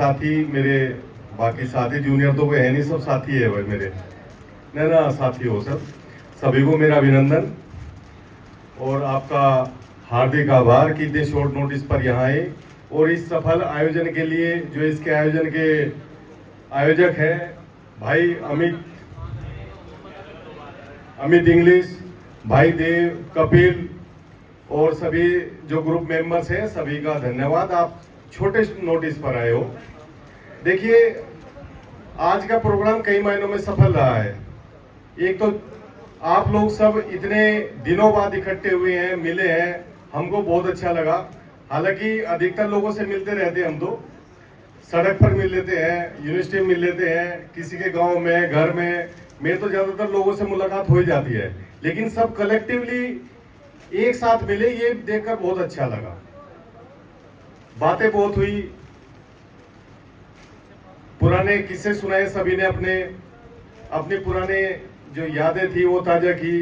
साथी मेरे, बाकी साथी जूनियर तो कोई है नहीं, सब साथी है भाई मेरे, ना साथी हो सब। सभी को मेरा अभिनंदन और आपका हार्दिक आभार कि इतने शॉर्ट नोटिस पर यहाँ आए और इस सफल आयोजन के लिए जो इसके आयोजन के आयोजक हैं भाई अमित इंग्लिश, भाई देव, कपिल और सभी जो ग्रुप मेंबर्स हैं सभी का धन्यवाद। आप छोटे नोटिस पर आए हो। देखिए, आज का प्रोग्राम कई मायनों में सफल रहा है। एक तो आप लोग सब इतने दिनों बाद इकट्ठे हुए हैं, मिले हैं, हमको बहुत अच्छा लगा। हालांकि अधिकतर लोगों से मिलते रहते हैं, हम तो सड़क पर मिल लेते हैं, यूनिवर्सिटी में मिल लेते हैं, किसी के गांव में, घर में, मेरे तो ज्यादातर लोगों से मुलाकात हो ही जाती है, लेकिन सब कलेक्टिवली एक साथ मिले, ये देखकर बहुत अच्छा लगा। बातें बहुत हुई, पुराने किस्से सुनाए सभी ने, अपने पुराने जो यादें थी वो ताजा की।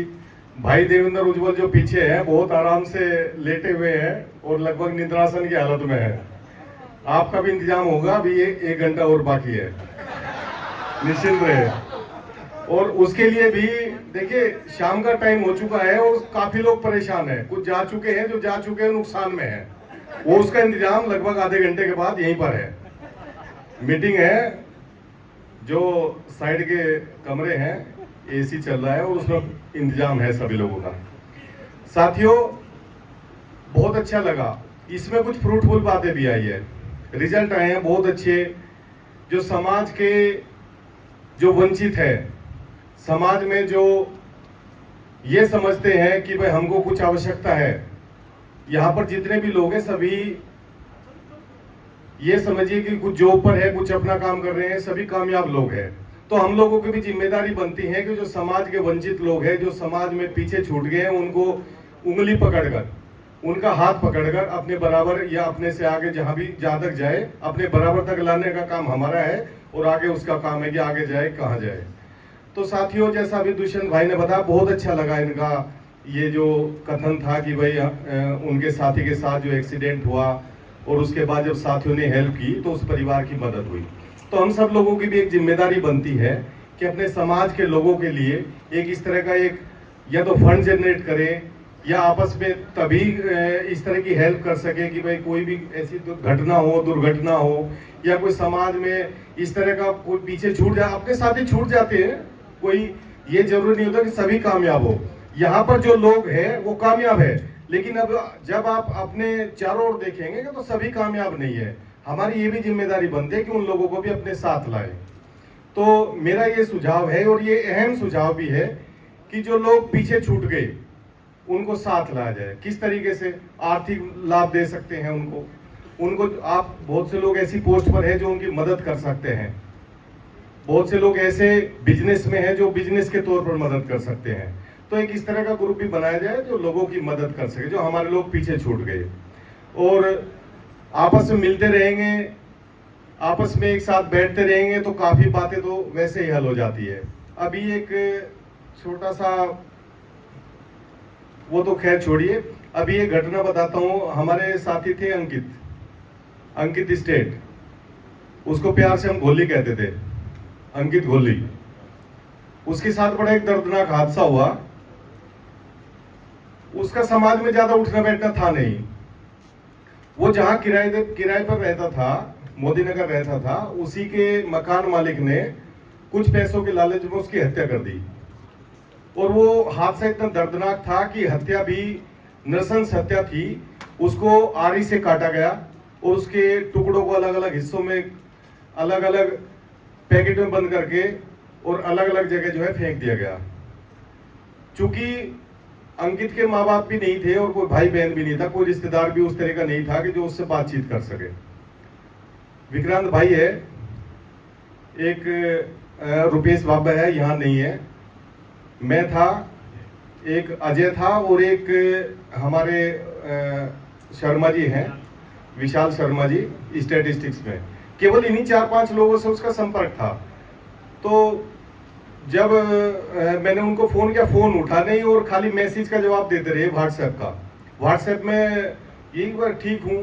भाई देवेंद्र उज्जवल जो पीछे है बहुत आराम से लेटे हुए हैं और लगभग निद्रासन की हालत में है। आपका भी इंतजाम होगा, अभी एक घंटा और बाकी है, निश्चिंत रहे। और उसके लिए भी देखिए शाम का टाइम हो चुका है और काफी लोग परेशान हैं, कुछ जा चुके हैं, जो जा चुके हैं नुकसान में है, वो उसका इंतजाम लगभग आधे घंटे के बाद यहीं पर है। मीटिंग है, जो साइड के कमरे हैं एसी चल रहा है और उसमें इंतजाम है सभी लोगों का। साथियों, बहुत अच्छा लगा, इसमें कुछ फ्रूटफुल बातें भी आई है, रिजल्ट आए हैं बहुत अच्छे। जो समाज के जो वंचित है, समाज में जो ये समझते हैं कि भाई हमको कुछ आवश्यकता है, यहाँ पर जितने भी लोग हैं सभी ये समझिए कि कुछ जॉब पर है, कुछ अपना काम कर रहे हैं, सभी कामयाब लोग हैं। तो हम लोगों की भी जिम्मेदारी बनती है कि जो समाज के वंचित लोग हैं, जो समाज में पीछे छूट गए हैं, उनको उंगली पकड़कर, उनका हाथ पकड़कर अपने बराबर या अपने से आगे जहां तक जाए, अपने बराबर तक लाने का काम हमारा है और आगे उसका काम है कि आगे जाए कहाँ जाए। तो साथियों, जैसा अभी दुष्यंत भाई ने बताया, बहुत अच्छा लगा इनका ये जो कथन था कि भाई उनके साथी के साथ जो एक्सीडेंट हुआ और उसके बाद जब साथियों ने हेल्प की तो उस परिवार की मदद हुई। तो हम सब लोगों की भी एक जिम्मेदारी बनती है कि अपने समाज के लोगों के लिए एक इस तरह का एक या तो फंड जनरेट करें या आपस में तभी इस तरह की हेल्प कर सके कि भाई कोई भी ऐसी घटना हो, दुर्घटना हो, या कोई समाज में इस तरह का कोई पीछे छूट जाए, अपने साथी छूट जाते हैं, कोई ये जरूरी नहीं होता कि सभी कामयाब हो। यहाँ पर जो लोग हैं वो कामयाब है, लेकिन अब जब आप अपने चारों ओर देखेंगे तो सभी कामयाब नहीं है। हमारी ये भी जिम्मेदारी बनती है कि उन लोगों को भी अपने साथ लाए। तो मेरा ये सुझाव है और ये अहम सुझाव भी है कि जो लोग पीछे छूट गए उनको साथ लाया जाए। किस तरीके से आर्थिक लाभ दे सकते हैं उनको आप, बहुत से लोग ऐसी पोस्ट पर है जो उनकी मदद कर सकते हैं, बहुत से लोग ऐसे बिजनेस में हैं जो बिजनेस के तौर पर मदद कर सकते हैं। तो एक इस तरह का ग्रुप भी बनाया जाए जो लोगों की मदद कर सके, जो हमारे लोग पीछे छूट गए, और आपस में मिलते रहेंगे, आपस में एक साथ बैठते रहेंगे तो काफी बातें तो वैसे ही हल हो जाती है। अभी एक छोटा सा, वो तो खैर छोड़िए, अभी एक घटना बताता हूँ। हमारे साथी थे अंकित स्टेट, उसको प्यार से हम गोली कहते थे, अंकित गोली। उसके साथ बड़ा एक दर्दनाक हादसा हुआ। उसका समाज में ज्यादा उठना बैठना था नहीं। वो जहां किराए पर रहता था, मोदी नगर रहता था, उसी के मकान मालिक ने कुछ पैसों के लालच में उसकी हत्या कर दी। और वो हादसा इतना दर्दनाक था कि हत्या भी नृशंस हत्या थी। उसको आरी से काटा गया और उसके टुकड़ों को अलग अलग हिस्सों में, अलग अलग पैकेट में बंद करके और अलग अलग जगह जो है फेंक दिया गया। चूंकि अंकित के माँ बाप भी नहीं थे और कोई भाई बहन भी नहीं था, कोई रिश्तेदार भी उस तरह का नहीं था कि जो उससे बातचीत कर सके। विक्रांत भाई है, एक रुपेश बाबा है, यहाँ नहीं है, मैं था, एक अजय था और एक हमारे शर्मा जी हैं, विशाल शर्मा जी, स्टैटिस्टिक्स में। केवल इन्हीं 4-5 लोगों से उसका संपर्क था। तो जब मैंने उनको फोन किया, फोन उठा नहीं और खाली मैसेज का जवाब देते रहे व्हाट्सएप का। व्हाट्सएप में यही बार ठीक हूँ,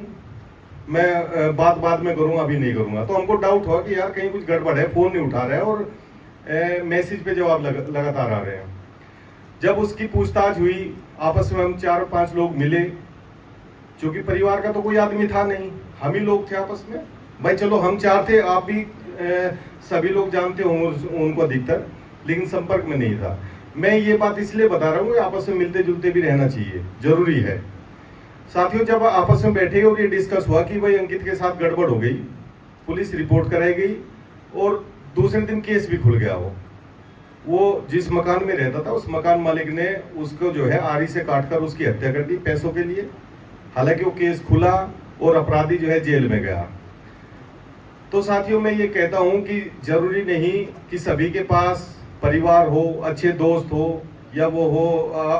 मैं बाद में करूंगा, अभी नहीं करूंगा। तो हमको डाउट हुआ कि यार कहीं कुछ गड़बड़ है, फोन नहीं उठा रहा है और मैसेज पे जवाब लगातार आ रहे हैं। जब उसकी पूछताछ हुई, आपस में हम 4-5 लोग मिले, क्योंकि परिवार का तो कोई आदमी था नहीं, हम ही लोग थे आपस में। भाई चलो हम 4 थे, आप भी सभी लोग जानते होंगे उनको अधिकतर, लेकिन संपर्क में नहीं था। मैं ये बात इसलिए बता रहा हूँ कि आपस में मिलते जुलते भी रहना चाहिए, जरूरी है। साथियों, जब आपस में बैठे और ये डिस्कस हुआ कि भाई अंकित के साथ गड़बड़ हो गई, पुलिस रिपोर्ट कराई गई और दूसरे दिन केस भी खुल गया। वो जिस मकान में रहता था उस मकान मालिक ने उसको जो है आरी से काटकर उसकी हत्या कर दी पैसों के लिए। हालांकि वो केस खुला और अपराधी जो है जेल में गया। तो साथियों, मैं ये कहता हूं कि जरूरी नहीं कि सभी के पास परिवार हो, अच्छे दोस्त हो, या वो हो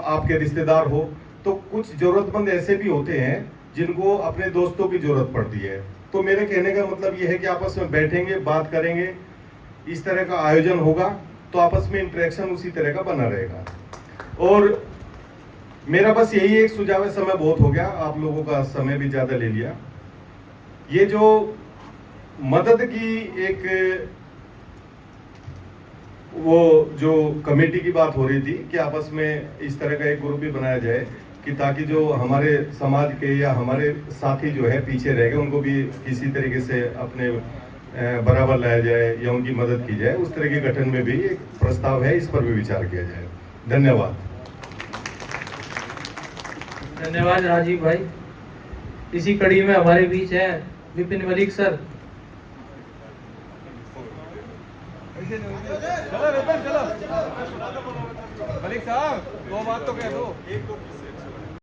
आपके रिश्तेदार हो। तो कुछ जरूरतमंद ऐसे भी होते हैं जिनको अपने दोस्तों की जरूरत पड़ती है। तो मेरे कहने का मतलब ये है कि आपस में बैठेंगे, बात करेंगे, इस तरह का आयोजन होगा तो आपस में इंटरेक्शन उसी तरह का बना रहेगा। और मेरा बस यही एक सुझाव है, समय बहुत हो गया, आप लोगों का समय भी ज्यादा ले लिया। ये जो मदद की एक वो जो कमेटी की बात हो रही थी कि आपस में इस तरह का एक ग्रुप भी बनाया जाए कि ताकि जो हमारे समाज के या हमारे साथी जो है पीछे रह गए उनको भी किसी तरीके से अपने बराबर लाया जाए या उनकी मदद की जाए, उस तरह के गठन में भी एक प्रस्ताव है, इस पर भी विचार किया जाए। धन्यवाद। धन्यवाद राजीव भाई। इसी कड़ी में हमारे बीच है विपिन मलिक सर। चलो विपिन, चलो मलिक साहब, 2 बात तो कह दो।